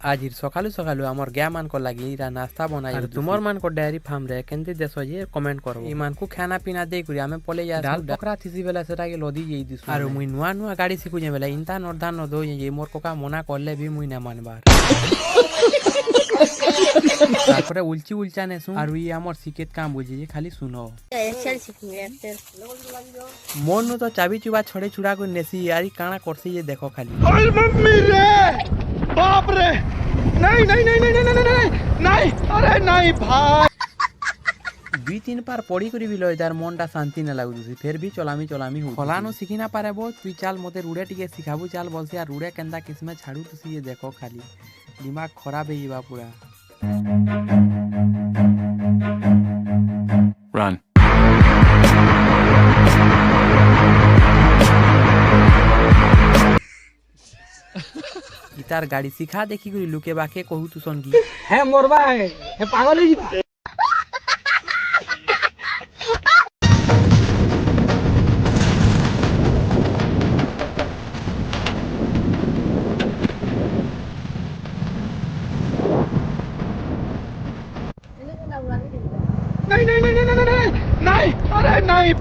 आज सकालू सकालू आमर गाय मान को लगी नाश्ता बनाई तुमर मान को डेयरी फार्म रे केंती देश जे कमेंट करो ईमान को खाना पीना दे करी आमे पले या डाल बकरा थिसी बेला सेटा के लदी जेई दिसु आरो मुई नुआ नुआ गाड़ी सिखु जे बेला इंता नरदान न दो जे मोर कोका मना करले भी मुई ना मानबार तारपरे उलची उलचा नेसु आरो ई आमर सिकेत काम बुझी जे खाली सुनो एक्सेल सिखु एक्सेल मोर न तो चाबी चुबा छड़े छुड़ा को नेसी यारी काना करसी जे देखो खाली ओए मम्मी रे बाप रे नहीं नहीं नहीं नहीं नहीं नहीं नहीं अरे नहीं भाई दुई तीन पार पड़ी करी बिलो इधर मनटा शांति न लागुसी फिर भी चलामी हो फलानो सिखी ना पारे बो तुई चाल मते रुड़े टिके सिखाबू चाल बोलसी आ रुड़े केंदा किसमें छाड़ू तुसी ये देखो खाली दिमाग खराब है बा पूरा Run. इतार गाड़ी सिखा देखी करी लुके बाके कहू तू सन की है मोरबा है पागल है नहीं नहीं नहीं नहीं नहीं नहीं नहीं अरे नहीं